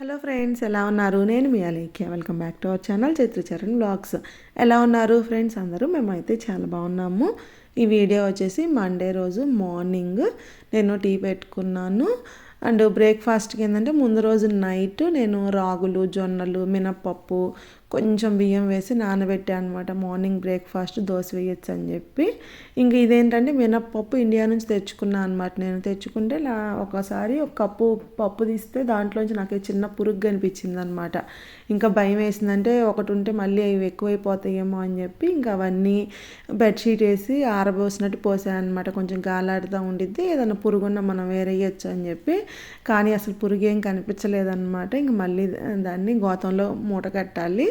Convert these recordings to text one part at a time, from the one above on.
Hello friends, ఎలా ఉన్నారు? నేను మీ Alekhya. Welcome back to our channel Chaitracharan vlogs. ఎలా ఉన్నారు ఫ్రెండ్స్ అందరూ? మేమైతే చాలా బాగున్నాము. ఈ వీడియో వచ్చేసి మండే రోజు మార్నింగ్ నేను టీ పెట్టుకున్నాను. అండ్ బ్రేక్ఫాస్ట్కి ఏంటంటే ముందు రోజు నైట్ నేను రాగులు, జొన్నలు, మినప్పప్పు, కొంచెం బియ్యం వేసి నానబెట్టాను అనమాట. మార్నింగ్ బ్రేక్ఫాస్ట్ దోశ వేయచ్చు అని చెప్పి. ఇంక ఇదేంటంటే మినప్పప్పు ఇండియా నుంచి తెచ్చుకున్నాను అనమాట. నేను తెచ్చుకుంటే ఒకసారి ఒక కప్పు పప్పు తీస్తే దాంట్లోంచి నాకు చిన్న పురుగు కనిపించింది అనమాట. ఇంకా భయం వేసిందంటే ఒకటి ఉంటే మళ్ళీ అవి ఎక్కువైపోతాయేమో అని చెప్పి ఇంకా అవన్నీ బెడ్షీట్ వేసి ఆరబోసినట్టు పోసాను అనమాట. కొంచెం గాలాడుతూ ఉండిద్ది, ఏదైనా పురుగున్న మనం వేరేయచ్చు అని చెప్పి. కానీ అసలు పురుగు ఏం కనిపించలేదన్నమాట. ఇంక మళ్ళీ దాన్ని గోతంలో మూట కట్టాలి.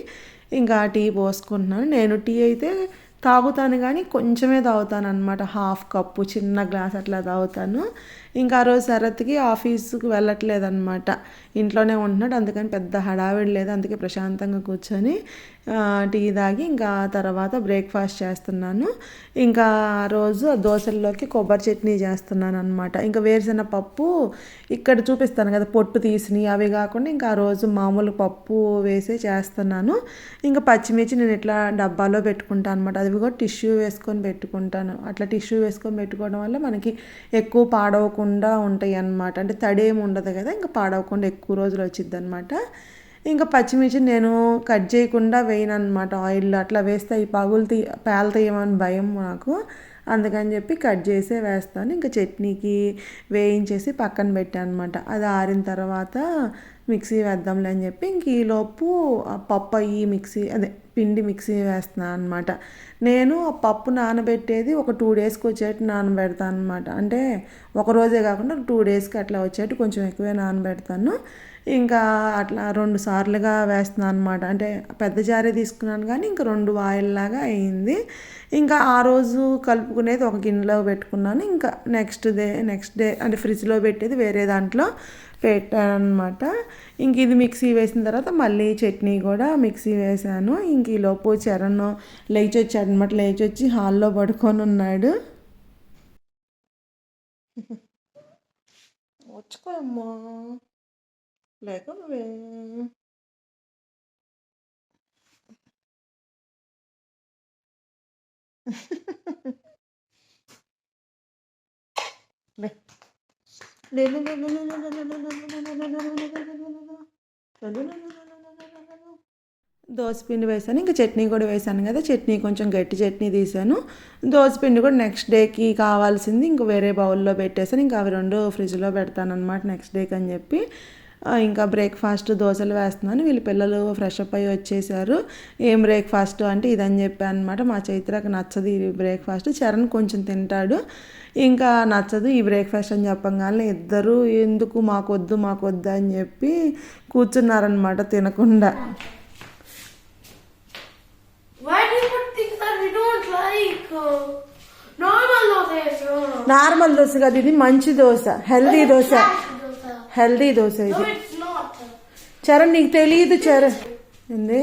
ఇంకా టీ పోసుకుంటున్నాను. నేను టీ అయితే తాగుతాను కానీ కొంచెమే తాగుతాను అనమాట. హాఫ్ కప్పు చిన్న గ్లాస్ అట్లా తాగుతాను. ఇంకా ఆ రోజు శరత్కి ఆఫీస్కి వెళ్ళట్లేదన్నమాట, ఇంట్లోనే ఉంటున్నాడు. అందుకని పెద్ద హడావిడి లేదు. అందుకే ప్రశాంతంగా కూర్చొని టీ తాగి ఇంకా తర్వాత బ్రేక్ఫాస్ట్ చేస్తున్నాను. ఇంకా ఆ రోజు దోశల్లోకి కొబ్బరి చట్నీ చేస్తున్నాను అనమాట. ఇంకా వేరుశెనగ పప్పు ఇక్కడ చూపిస్తాను కదా పొట్టు తీసినవి, అవి కాకుండా ఇంకా ఆ రోజు మామూలు పప్పు వేసి చేస్తున్నాను. ఇంకా పచ్చిమిర్చి నేను ఇట్లా డబ్బాలో పెట్టుకుంటాను అనమాట. అవి కూడా టిష్యూ వేసుకొని పెట్టుకుంటాను. అట్లా టిష్యూ వేసుకొని పెట్టుకోవడం వల్ల మనకి ఎక్కువ పాడవకుండా ఉంటాయి అన్నమాట. అంటే తడేమి ఉండదు కదా, ఇంకా పాడవకుండా ఎక్కువ రోజులు వచ్చింది అనమాట. ఇంకా పచ్చిమిర్చి నేను కట్ చేయకుండా వేయను అనమాట. ఆయిల్లో అట్లా వేస్తే ఈ పేలుతాయేమని భయం నాకు. అందుకని చెప్పి కట్ చేసే వేస్తాను. ఇంకా చట్నీకి వేయించేసి పక్కన పెట్టాను అనమాట. అది ఆరిన తర్వాత మిక్సీ వేద్దాంలే అని చెప్పి ఇంక ఈలోపు పప్పు అయ్యి పిండి మిక్సీ వేస్తున్నాను అనమాట. నేను ఆ పప్పు నానబెట్టేది ఒక 2 డేస్కి వచ్చేట్టు నానబెడతాను అనమాట. అంటే ఒక రోజే కాకుండా 2 డేస్కి అట్లా వచ్చేట్టు కొంచెం ఎక్కువే నానబెడతాను. ఇంకా అట్లా 2 సార్లుగా వేస్తున్నాను అనమాట. అంటే పెద్ద జారే తీసుకున్నాను కానీ ఇంకా 2 వాయిల్లాగా అయింది. ఇంకా ఆ రోజు కలుపుకునేది ఒక గిన్నెలో పెట్టుకున్నాను. ఇంకా నెక్స్ట్ డే అంటే ఫ్రిడ్జ్లో పెట్టేది వేరే దాంట్లో పెట్టాను అనమాట. ఇంక ఇది మిక్సీ వేసిన తర్వాత మళ్ళీ చట్నీ కూడా మిక్సీ వేసాను. ఇంక ఈలోపు చరణ్ లేచి వచ్చాడు అనమాట. లేచి వచ్చి హాల్లో పడుకొని ఉన్నాడు. వచ్చుకోమ్మా లేక నువ్వే దోసపిండి వేసాను. ఇంకా చట్నీ కూడా వేసాను కదా, చట్నీ కొంచెం గట్టి చట్నీ తీసాను. దోసపిండి కూడా నెక్స్ట్ డేకి కావాల్సింది ఇంక వేరే బౌల్లో పెట్టేసాను. ఇంకా అవి 2 ఫ్రిడ్జ్లో పెడతాను అనమాట నెక్స్ట్ డేకి అని చెప్పి. ఇంకా బ్రేక్ఫాస్ట్ దోశలు వేస్తున్నాను. వీళ్ళు పిల్లలు ఫ్రెష్ అప్ అయ్యి వచ్చేసారు. ఏం బ్రేక్ఫాస్ట్ అంటే ఇదని చెప్పాను అనమాట. మా చైత్రకు నచ్చదు ఈ బ్రేక్ఫాస్ట్. చరణ్ కొంచెం తింటాడు, ఇంకా నచ్చదు ఈ బ్రేక్ఫాస్ట్ అని చెప్పగానే ఇద్దరు ఎందుకు మాకొద్దు అని చెప్పి కూర్చున్నారనమాట తినకుండా. నార్మల్ దోశ కాదు, ఇది మంచి దోశ, హెల్దీ దోశ ఇది. చరణ్ నీకు తెలియదు చరణ్. ఏంది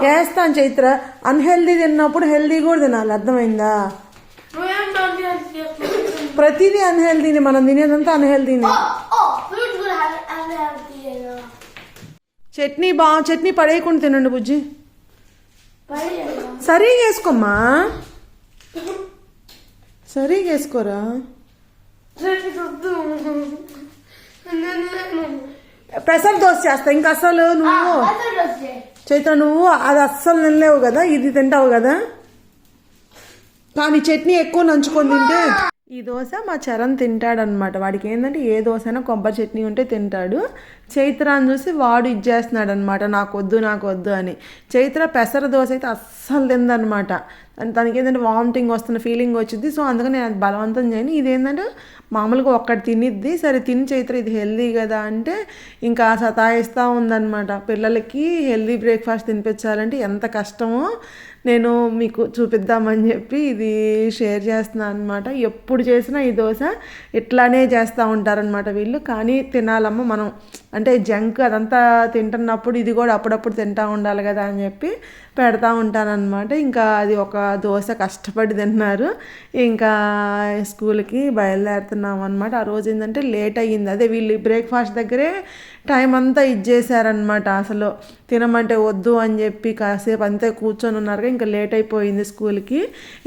వేస్తాను చైత్ర. అన్హెల్దీ తిన్నప్పుడు హెల్దీ కూడా తినాలి, అర్థమైందా? ప్రతిదీ అన్హెల్దీని, మనం తినేదంతా అన్హెల్దీని. చట్నీ పడేయకుండా తినండి బుజ్జి. సరిగా వేసుకోమ్మా, సరిగా వేసుకోరా. పెసర దోశ చేస్తా. ఇంకా అసలు నువ్వు చైత్ర అది అస్సలు తినలేవు కదా, ఇది తింటావు కదా. కానీ చట్నీ ఎక్కువ నంచుకొని తింటే ఈ దోశ మా చరణ్ తింటాడనమాట. వాడికి ఏంటంటే ఏ దోశ అయినా కొబ్బరి చట్నీ ఉంటే తింటాడు. చైత్రాన్ని చూసి వాడు ఇచ్చేస్తున్నాడు అనమాట, నాకు వద్దు అని. చైత్ర పెసర దోశ అయితే అస్సలు తిందనమాట. తనకి ఏంటంటే వామిటింగ్ వస్తున్న ఫీలింగ్ వచ్చింది. సో అందుకని నేను అది బలవంతం చేయను. ఇదేంటంటే మామూలుగా ఒక్కటి తినిద్ది. సరే తిని చైత్ర, ఇది హెల్దీ కదా అంటే ఇంకా సతాయిస్తూ ఉందన్నమాట. పిల్లలకి హెల్దీ బ్రేక్ఫాస్ట్ తినిపించాలంటే ఎంత కష్టమో నేను మీకు చూపిద్దామని చెప్పి ఇది షేర్ చేస్తున్నాను అనమాట. ఎప్పుడు చేసినా ఈ దోశ ఇట్లానే చేస్తూ ఉంటారనమాట వీళ్ళు. కానీ తినాలమ్మ మనం, అంటే జంక్ అదంతా తింటున్నప్పుడు ఇది కూడా అప్పుడప్పుడు తింటూ ఉండాలి కదా అని చెప్పి పెడతా ఉంటానన్నమాట. ఇంకా అది ఒక దోశ కష్టపడి తిన్నారు. ఇంకా స్కూల్కి బయలుదేరుతున్నాం అనమాట. ఆ రోజు ఏంటంటే లేట్ అయ్యింది. అదే వీళ్ళు బ్రేక్ఫాస్ట్ దగ్గరే టైం అంతా ఇచ్చేసారనమాట. అసలు తినమంటే వద్దు అని చెప్పి కాసేపు అంతే కూర్చొని ఉన్నారు. ఇంకా లేట్ అయిపోయింది స్కూల్కి.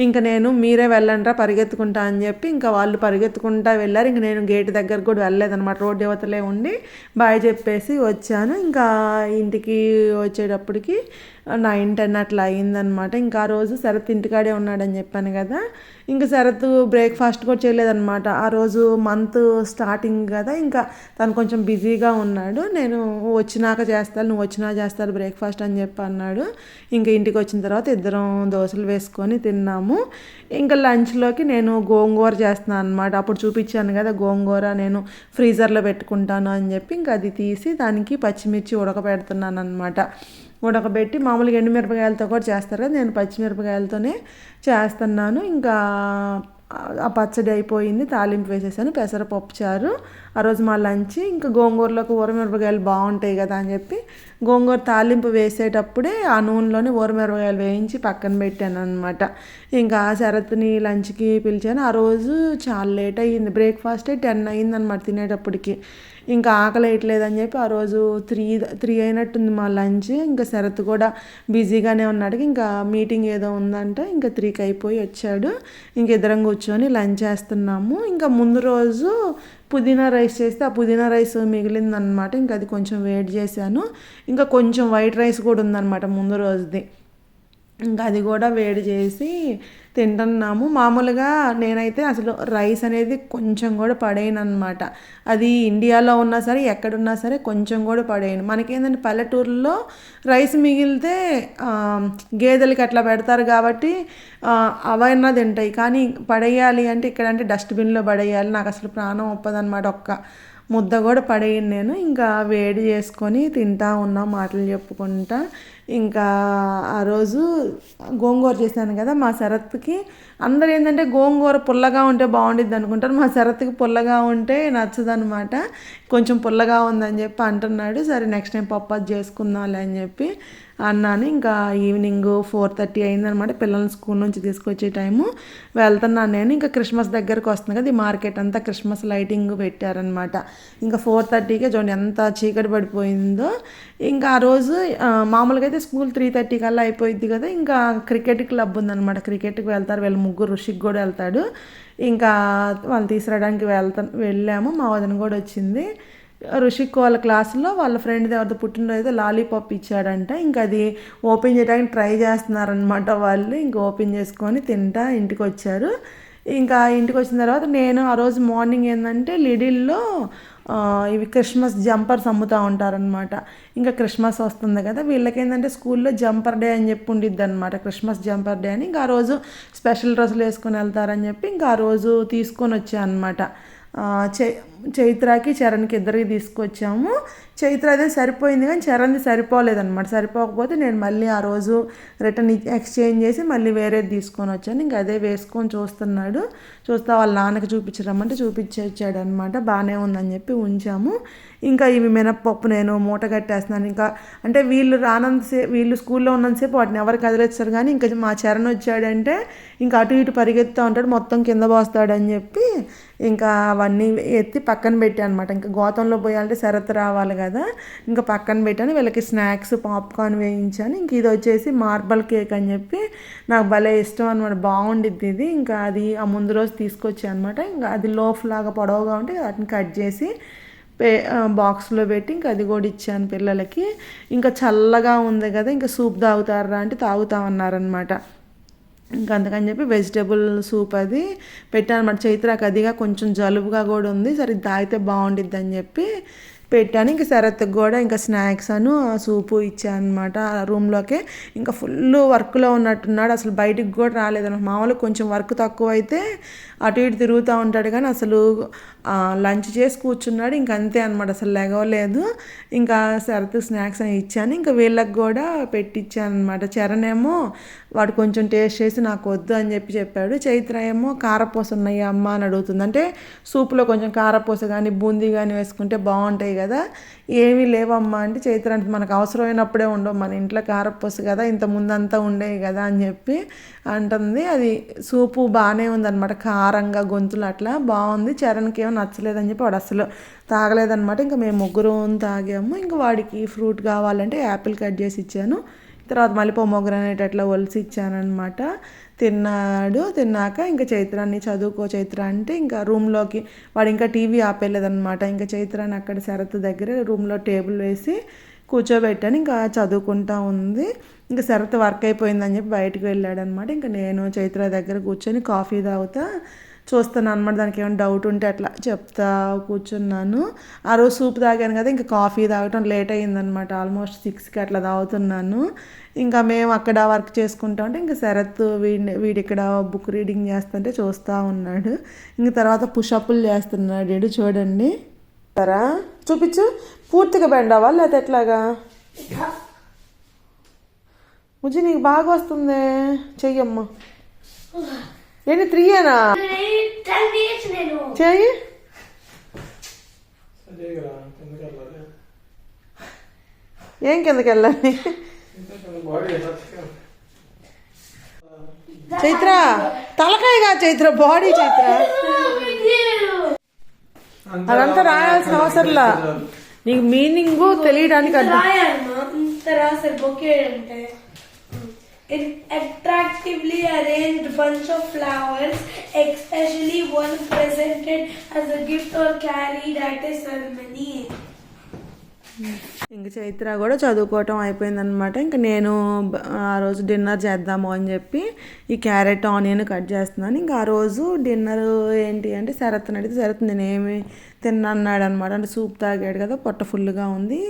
ఇంకా నేను మీరే వెళ్ళండిరా పరిగెత్తుకుంటా అని చెప్పి ఇంకా వాళ్ళు పరిగెత్తుకుంటా వెళ్ళారు. ఇంక నేను గేట్ దగ్గరకు కూడా వెళ్ళలేదనమాట. రోడ్డు యువతలే ఉండి బాయ్ చెప్పేసి వచ్చాను. ఇంకా ఇంటికి వచ్చేటప్పటికి 9-10 అట్లా అయిందనమాట. ఇంకా ఆ రోజు శరత్ ఇంటికాడే ఉన్నాడని చెప్పాను కదా. ఇంకా శరత్ బ్రేక్ఫాస్ట్ కూడా చేయలేదనమాట. ఆ రోజు మంత్ స్టార్టింగ్ కదా, ఇంకా తను కొంచెం బిజీగా ఉన్నాడు. నేను వచ్చినాక చేస్తాను, నువ్వు వచ్చినా చేస్తాను బ్రేక్ఫాస్ట్ అని చెప్పి అన్నాడు. ఇంకా ఇంటికి వచ్చిన తర్వాత ఇద్దరం దోశలు వేసుకొని తిన్నాము. ఇంకా లంచ్లోకి నేను గోంగూర చేస్తున్నాను అనమాట. అప్పుడు చూపించాను కదా గోంగూర నేను ఫ్రీజర్లో పెట్టుకుంటాను అని చెప్పి ఇంకా అది తీసి దానికి పచ్చిమిర్చి ఉడకబెడుతున్నాను అనమాట. ఉడకబెట్టి మామూలుగా ఎండుమిరపకాయలతో కూడా చేస్తారు కదా, నేను పచ్చిమిరపకాయలతోనే చేస్తున్నాను. ఇంకా ఆ పచ్చడి అయిపోయింది, తాలింపు వేసేసాను, పెసరపప్పు చారు ఆ రోజు మా లంచ్. ఇంకా గోంగూరలోకి ఊరమిరపకాయలు బాగుంటాయి కదా అని చెప్పి గోంగూర తాలింపు వేసేటప్పుడే ఆ నూనెలోనే ఊరమిరపకాయలు వేయించి పక్కన పెట్టాను అనమాట. ఇంకా శరత్ని లంచ్కి పిలిచాను. ఆ రోజు చాలా లేట్ అయ్యింది, బ్రేక్ఫాస్టే 10 అయ్యిందనమాట తినేటప్పటికి. ఇంకా ఆకలి వేయట్లేదని చెప్పి ఆ రోజు 3 అయినట్టుంది మా లంచ్. ఇంకా శరత్ కూడా బిజీగానే ఉన్నాడు. ఇంకా మీటింగ్ ఏదో ఉందంటే ఇంకా 3కి అయిపోయి వచ్చాడు. ఇంక ఇద్దరం కూర్చొని లంచ్ చేస్తున్నాము. ఇంకా ముందు రోజు పుదీనా రైస్ చేస్తే ఆ పుదీనా రైస్ మిగిలిందనమాట. ఇంకా అది కొంచెం వేడి చేశాను. ఇంకా కొంచెం వైట్ రైస్ కూడా ఉందన్నమాట ముందు రోజుది. ఇంకా అది కూడా వేడి చేసి తింటున్నాము. మామూలుగా నేనైతే అసలు రైస్ అనేది కొంచెం కూడా పడేయను అనమాట. అది ఇండియాలో ఉన్నా సరే ఎక్కడున్నా సరే కొంచెం కూడా పడేయను. మనకేంటంటే పల్లెటూరులో రైస్ మిగిలితే గేదెలకి అట్లా పెడతారు కాబట్టి అవైనా తింటాయి. కానీ పడేయాలి అంటే ఇక్కడంటే డస్ట్బిన్లో పడేయాలి. నాకు అసలు ప్రాణం ఒప్పదనమాట. ఒక్క ముద్ద కూడా పడేయను నేను. ఇంకా వేడి చేసుకొని తింటా ఉన్నాం మాటలు చెప్పుకుంటా. ఇంకా ఆ రోజు గోంగూర చేశాను కదా, మా శరత్కి అందరూ ఏంటంటే గోంగూర పుల్లగా ఉంటే బాగుండిద్ది అనుకుంటారు. మా శరత్కి పుల్లగా ఉంటే నచ్చదనమాట. కొంచెం పుల్లగా ఉందని చెప్పి అంటున్నాడు. సరే నెక్స్ట్ టైం పప్పు అది చేసుకుందాంలే అని చెప్పి అన్నాను. ఇంకా ఈవినింగ్ 4:30 అయిందనమాట. పిల్లల్ని స్కూల్ నుంచి తీసుకొచ్చే టైము. వెళ్తున్నాను నేను. ఇంకా క్రిస్మస్ దగ్గరకు వస్తుంది కదా, ఈ మార్కెట్ అంతా క్రిస్మస్ లైటింగ్ పెట్టారనమాట. ఇంకా 4:30కే చూడండి ఎంత చీకటి పడిపోయిందో. ఇంకా ఆ రోజు మామూలుగా అయితే స్కూల్ 3:30 కల్లా అయిపోయింది కదా. ఇంకా క్రికెట్ క్లబ్ ఉందనమాట, క్రికెట్కి వెళ్తారు వీళ్ళు ముగ్గురు. రుషిక్ కూడా వెళ్తాడు. ఇంకా వాళ్ళు తీసుకురావడానికి వెళ్ళాము. మా వదిన కూడా వచ్చింది. రుషిక్ వాళ్ళ క్లాసులో వాళ్ళ ఫ్రెండ్ ఎవరితో పుట్టినరోజు లాలీపాప్ ఇచ్చాడంట. ఇంకా అది ఓపెన్ చేయడానికి ట్రై చేస్తున్నారనమాట వాళ్ళు. ఇంకా ఓపెన్ చేసుకొని తింటా ఇంటికి వచ్చారు. ఇంకా ఇంటికి వచ్చిన తర్వాత నేను ఆ రోజు మార్నింగ్ ఏంటంటే లిడిల్లో ఇవి క్రిస్మస్ జంపర్స్ అమ్ముతూ ఉంటారనమాట. ఇంకా క్రిస్మస్ వస్తుంది కదా, వీళ్ళకి ఏంటంటే స్కూల్లో జంపర్ డే అని చెప్పి ఉండిద్ది అనమాట, క్రిస్మస్ జంపర్ డే అని. ఇంకా ఆ రోజు స్పెషల్ డ్రెస్సులు వేసుకొని వెళ్తారని చెప్పి ఇంకా ఆ రోజు తీసుకొని వచ్చాను అనమాట. చైత్రకి చరణ్కి ఇద్దరికి తీసుకొచ్చాము. చైత్ర అదే సరిపోయింది కానీ చరణ్ది సరిపోలేదన్నమాట. సరిపోకపోతే నేను మళ్ళీ ఆ రోజు రిటర్న్ ఎక్స్చేంజ్ చేసి మళ్ళీ వేరేది తీసుకొని వచ్చాను. ఇంకా అదే వేసుకొని చూస్తున్నాడు. చూస్తా వాళ్ళ నాన్నకి చూపించరమ్మంటే చూపించాడు అనమాట. బాగానే ఉందని చెప్పి ఉంచాము. ఇంకా ఇవి మినప్పప్పు నేను మూట కట్టేస్తున్నాను. ఇంకా అంటే వీళ్ళు స్కూల్లో ఉన్నంతసేపు వాటిని ఎవరు కదిలేస్తారు. కానీ ఇంకా మా చరణ్ వచ్చాడంటే ఇంకా అటు ఇటు పరిగెత్తుతూ ఉంటాడు, మొత్తం కింద పోస్తాడని చెప్పి ఇంకా అవన్నీ ఎత్తి పక్కన పెట్టాను అనమాట. ఇంకా గోతంలో పోయాలంటే శరత్ రావాలి కదా, ఇంకా పక్కన పెట్టాను. వీళ్ళకి స్నాక్స్ పాప్కార్న్ వేయించాను. ఇంక ఇది వచ్చేసి మార్బల్ కేక్ అని చెప్పి నాకు భలే ఇష్టం అనమాట, బాగుండిద్ది ఇది. ఇంకా అది ఆ ముందు రోజు తీసుకొచ్చాను అనమాట. ఇంకా అది లోఫ్ లాగా పొడవుగా ఉంటే వాటిని కట్ చేసి బాక్స్లో పెట్టి ఇంకా అది కూడా ఇచ్చాను పిల్లలకి. ఇంకా చల్లగా ఉంది కదా, ఇంకా సూప్ తాగుతారా అంటే తాగుతామన్నారనమాట. ఇంకా అందుకని చెప్పి వెజిటేబుల్ సూప్ అది పెట్టాను అనమాట. చైత్రాకి అదిగా కొంచెం జలుబుగా కూడా ఉంది, సరే తాగితే బాగుండిద్ది అని చెప్పి పెట్టాను. ఇంకా శరత్కి కూడా ఇంకా స్నాక్స్ అను సూపు ఇచ్చాను అనమాట రూమ్లోకే. ఇంకా ఫుల్ వర్క్లో ఉన్నట్టున్నాడు, అసలు బయటికి కూడా రాలేదన్నమాట. మామూలుగా కొంచెం వర్క్ తక్కువ అయితే అటు ఇటు తిరుగుతూ ఉంటాడు కానీ అసలు లంచ్ చేసి కూర్చున్నాడు. ఇంక అంతే అనమాట, అసలు లెగవలేదు. ఇంకా శరత్ స్నాక్స్ అని ఇచ్చాను. ఇంకా వీళ్ళకి కూడా పెట్టించాను అనమాట. చరణ్ ఏమో వాడు కొంచెం టేస్ట్ చేసి నాకు వద్దు అని చెప్పాడు. చైత్ర ఏమో కారపూస ఉన్నాయి అమ్మ అని అడుగుతుంది. అంటే సూప్లో కొంచెం కారపూస కానీ బూందీ కానీ వేసుకుంటే బాగుంటాయి కదా, ఏమీ లేవమ్మా అంటే చైత్ర అంటే మనకు అవసరమైనప్పుడే ఉండవు, మన ఇంట్లో కారపూస కదా ఇంత ముందంతా ఉండేవి కదా అని చెప్పి అంటుంది. అది సూపు బాగానే ఉందన్నమాట, కారంగా గొంతులు అట్లా బాగుంది. చరణ్కి ఏమో నచ్చలేదని చెప్పి వాడు అసలు తాగలేదన్నమాట. ఇంకా మేము ముగ్గురం తాగాము. ఇంకా వాడికి ఫ్రూట్ కావాలంటే యాపిల్ కట్ చేసి ఇచ్చాను, తర్వాత మళ్ళీ పొమోగ్రానేట్ అట్లా ఒలిసి ఇచ్చానమాట. తిన్నాడు. తిన్నాక ఇంకా చైత్రాన్ని చదువుకో చైత్ర అంటే ఇంకా రూమ్లోకి వాడు ఇంకా టీవీ ఆపేలేదనమాట. ఇంకా చైత్రాన్ని అక్కడ శరత్ దగ్గర రూమ్లో టేబుల్ వేసి కూర్చోబెట్టాను. ఇంకా చదువుకుంటా ఉంది. ఇంకా శరత్ వర్క్ అయిపోయిందని చెప్పి బయటకు వెళ్ళాడనమాట. ఇంకా నేను చైత్ర దగ్గర కూర్చొని కాఫీ తాగుతా చూస్తాను అనమాట. దానికి ఏమైనా డౌట్ ఉంటే అట్లా చెప్తా కూర్చున్నాను. ఆ రోజు సూప్ తాగాను కదా, ఇంకా కాఫీ తాగటం లేట్ అయ్యిందనమాట. ఆల్మోస్ట్ 6కి అట్లా తాగుతున్నాను. ఇంకా మేము అక్కడ వర్క్ చేసుకుంటా ఉంటే ఇంకా శరత్ వీడిక్కడ బుక్ రీడింగ్ చేస్తుంటే చూస్తూ ఉన్నాడు. ఇంక తర్వాత పుషప్లు చేస్తున్నాడు వీడు చూడండి. సరా చూపించు, పూర్తిగా బెండ్ అవ్వాలి లేకపోతే ఎట్లాగా? ముజ్జి నీకు బాగా వస్తుంది, చెయ్యమ్మా. ఏంటి 3ఏనా? చెయ్యి. ఏం కిందకి వెళ్ళాలి? చైత్ర తలకాయగా చైత్ర, బాడీ చైత్ర అదంతా రాయాల్సిన అవసరంలా, నీకు మీనింగ్ తెలియడానికి An attractively arranged bunch of flowers, especially one presented as a gift or carried at a ceremony. ఇంక చైత్ర కూడా చదువుకోవటం అయిపోయిందనమాట. ఇంక నేను ఆ రోజు డిన్నర్ చేద్దాము అని చెప్పి ఈ క్యారెట్ ఆనియన్ కట్ చేస్తున్నాను. ఇంకా ఆ రోజు డిన్నర్ ఏంటి అంటే శరత్ని అడిగితే శరత్ నేనేమి తిన్నాడు అనమాట. అంటే సూప్ తాగాడు కదా, పొట్ట ఫుల్గా ఉంది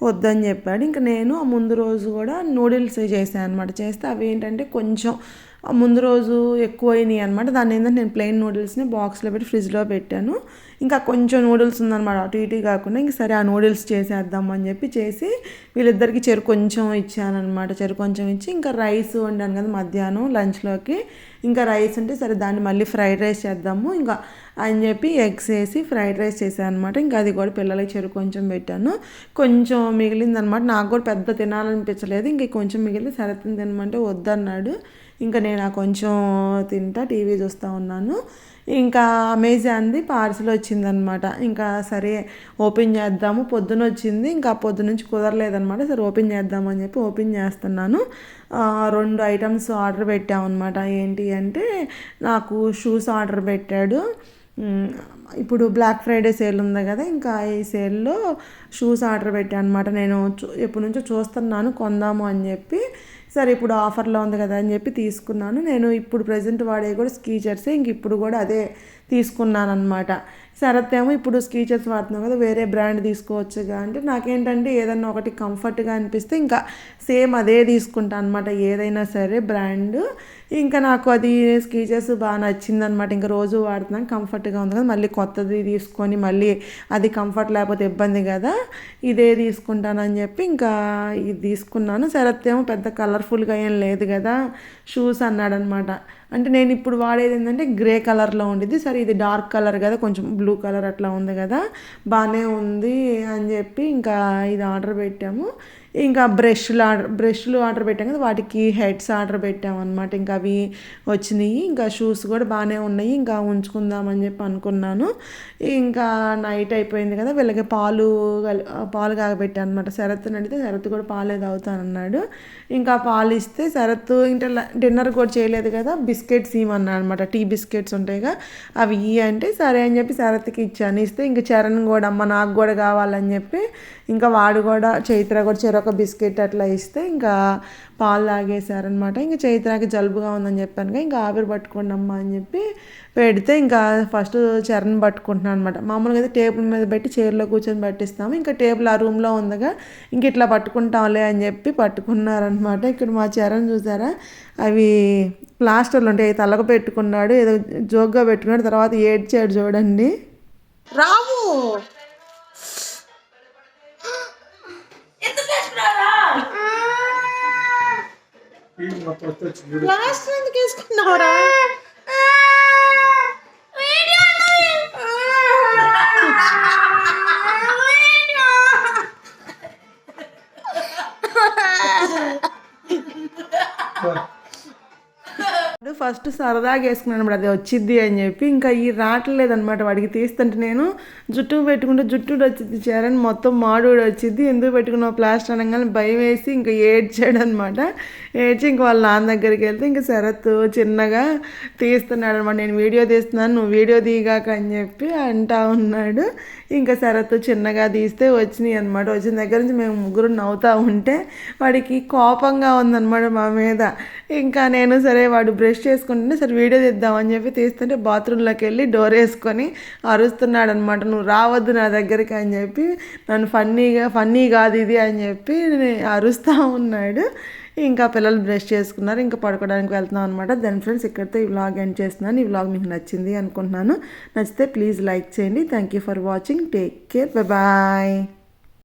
వద్దని చెప్పాడు. ఇంకా నేను ఆ ముందు రోజు కూడా నూడిల్స్ చేశాను అనమాట. చేస్తే అవి ఏంటంటే కొంచెం ముందు రోజు ఎక్కువ అయినాయి అనమాట. దాన్ని ఏంటంటే నేను ప్లెయిన్ నూడిల్స్ని బాక్స్లో పెట్టి ఫ్రిడ్జ్లో పెట్టాను. ఇంకా కొంచెం నూడిల్స్ ఉందన్నమాట, అటు ఇటు కాకుండా. ఇంక సరే ఆ నూడిల్స్ చేసేద్దాం అని చెప్పి చేసి వీళ్ళిద్దరికి చెరు కొంచెం ఇచ్చానమాట. చెరు కొంచెం ఇచ్చి ఇంకా రైస్ వండాను కదా మధ్యాహ్నం లంచ్లోకి. ఇంకా రైస్ ఉంటే సరే దాన్ని మళ్ళీ ఫ్రైడ్ రైస్ చేద్దాము ఇంకా అని చెప్పి ఎగ్స్ వేసి ఫ్రైడ్ రైస్ చేశాను అనమాట. ఇంకా అది కూడా పిల్లలకి చెరు కొంచెం పెట్టాను. కొంచెం మిగిలిందనమాట, నాకు కూడా పెద్ద తినాలనిపించలేదు. ఇంక కొంచెం మిగిలింది, శరత్ని తినమంటే వద్దన్నాడు. ఇంకా నేను ఆ కొంచెం తింటా టీవీ చూస్తూ ఉన్నాను. ఇంకా అమెజాన్ది పార్సిల్ వచ్చిందనమాట. ఇంకా సరే ఓపెన్ చేద్దాము, పొద్దున వచ్చింది. ఇంకా పొద్దున నుంచి కుదరలేదనమాట. సరే ఓపెన్ చేద్దామని చెప్పి ఓపెన్ చేస్తున్నాను. 2 ఐటమ్స్ ఆర్డర్ పెట్టామన్నమాట. ఏంటి అంటే నాకు షూస్ ఆర్డర్ పెట్టాడు. ఇప్పుడు బ్లాక్ ఫ్రైడే సేల్ ఉంది కదా, ఇంకా ఈ సేల్లో షూస్ ఆర్డర్ పెట్టాను అనమాట. నేను ఎప్పటి నుంచో చూస్తున్నాను కొందాము అని చెప్పి. సరే ఇప్పుడు ఆఫర్లో ఉంది కదా అని చెప్పి తీసుకున్నాను. నేను ఇప్పుడు ప్రజెంట్ వాడే కూడా స్కీచర్సే, ఇంక ఇప్పుడు కూడా అదే తీసుకున్నాను అనమాట. శరత్ ఏమో ఇప్పుడు స్కీచర్స్ వాడుతున్నాం కదా, వేరే బ్రాండ్ తీసుకోవచ్చుగా అంటే నాకేంటంటే ఏదన్నా ఒకటి కంఫర్ట్గా అనిపిస్తే ఇంకా సేమ్ అదే తీసుకుంటాను అనమాట, ఏదైనా సరే బ్రాండ్. ఇంకా నాకు అది స్కీచర్స్ బాగా నచ్చిందనమాట. ఇంకా రోజు వాడుతున్నాను, కంఫర్ట్గా ఉంది కదా, మళ్ళీ కొత్తది తీసుకొని మళ్ళీ అది కంఫర్ట్ లేకపోతే ఇబ్బంది కదా, ఇదే తీసుకుంటానని చెప్పి ఇంకా ఇది తీసుకున్నాను. శరత్ ఏమో పెద్ద కలర్ఫుల్గా ఏం లేదు కదా షూస్ అన్నాడనమాట. అంటే నేను ఇప్పుడు వాడేది ఏంటంటే గ్రే కలర్లో ఉండేది, సరే ఇది డార్క్ కలర్ కదా, కొంచెం బ్లూ కలర్ అట్లా ఉంది కదా, బాగానే ఉంది అని చెప్పి ఇంకా ఇది ఆర్డర్ పెట్టాము. ఇంకా బ్రష్లు ఆర్డర్ పెట్టాం కదా, వాటికి హెడ్స్ ఆర్డర్ పెట్టాము అనమాట. ఇంకా అవి వచ్చినాయి. ఇంకా షూస్ కూడా బాగానే ఉన్నాయి, ఇంకా ఉంచుకుందామని చెప్పి అనుకున్నాను. ఇంకా నైట్ అయిపోయింది కదా, వీళ్ళకి పాలు కాగబెట్టాను అనమాట. శరత్ని అడిగితే శరత్ కూడా పాలే తాగుతానన్నాడు. ఇంకా పాలు ఇస్తే శరత్ ఇంకా డిన్నర్ కూడా చేయలేదు కదా, బిస్కెట్స్ ఇవ్వన్నాడు అనమాట. టీ బిస్కెట్స్ ఉంటాయిగా అవి అంటే సరే అని చెప్పి శరత్కి ఇచ్చాను. ఇస్తే ఇంకా చరణ్ కూడా అమ్మ నాకు కూడా కావాలని చెప్పి ఇంకా వాడు కూడా చైత్ర కూడా చెరొక బిస్కెట్ అట్లా ఇస్తే ఇంకా పాలు తాగేశారనమాట. ఇంకా చైత్రకి జలుబుగా ఉందని చెప్పాను, ఇంకా ఆవిరి పట్టుకోండి అమ్మ అని చెప్పి పెడితే ఇంకా ఫస్ట్ చరణ్ పట్టుకుంటున్నాను అనమాట. మామూలుగా అయితే టేబుల్ మీద పెట్టి చైర్లో కూర్చొని పట్టిస్తాము, ఇంకా టేబుల్ ఆ రూమ్లో ఉందిగా ఇంక ఇట్లా పట్టుకుంటాంలే అని చెప్పి పట్టుకున్నారనమాట. ఇక్కడ మా చరణ్ చూసారా, అవి ప్లాస్టర్లు ఉంటాయి, తలకు పెట్టుకున్నాడు, ఏదో జోక్గా పెట్టుకున్నాడు, తర్వాత ఏడ్చాడు చూడండి. రాము ప్లాస్టర్ ఎందుకు వేసుకున్నావురా? ఫస్ట్ సరదాగా వేసుకున్నాను అనమాట, అది వచ్చిద్ది అని చెప్పి. ఇంకా ఈ రావట్లేదనమాట వాడికి తీస్తుంటే నేను జుట్టు పెట్టుకుంటే జుట్టు వచ్చింది చరణ్ మొత్తం మాడు వచ్చింది, ఎందుకు పెట్టుకున్నావు ప్లాస్టర్ అనగానే భయం వేసి ఇంకా ఏడ్చాడు అనమాట. ఏడ్చి ఇంక వాళ్ళ నాన్న దగ్గరికి వెళ్తే ఇంకా శరత్ చిన్నగా తీస్తున్నాడు అనమాట. నేను వీడియో తీస్తున్నాను నువ్వు వీడియో తీయగాక అని చెప్పి అంటా ఉన్నాడు. ఇంకా శరత్ చిన్నగా తీస్తే వచ్చినాయి అనమాట. వచ్చిన దగ్గర నుంచి మేము ముగ్గురు నవ్వుతూ ఉంటే వాడికి కోపంగా ఉందన్నమాట మా మీద. ఇంకా నేను సరే వాడు బ్రష్ చేసుకుంటుంటే సరే వీడియో తీద్దామని చెప్పి తీస్తుంటే బాత్రూంలోకి వెళ్ళి డోర్ వేసుకొని అరుస్తున్నాడు అనమాట, నువ్వు రావద్దు నా దగ్గరికి అని చెప్పి, నన్ను ఫన్నీ కాదు ఇది అని చెప్పి అరుస్తూ ఉన్నాడు. ఇంకా పిల్లలు బ్రష్ చేసుకున్నారు, ఇంకా పడుకోవడానికి వెళ్తున్నాం అనమాట. దెన్ ఫ్రెండ్స్ ఇక్కడితో ఈ వ్లాగ్ ఎండ్ చేస్తున్నాను. ఈ వ్లాగ్ మీకు నచ్చింది అనుకుంటున్నాను. నచ్చితే ప్లీజ్ లైక్ చేయండి. Thank you for watching. Take care. Bye.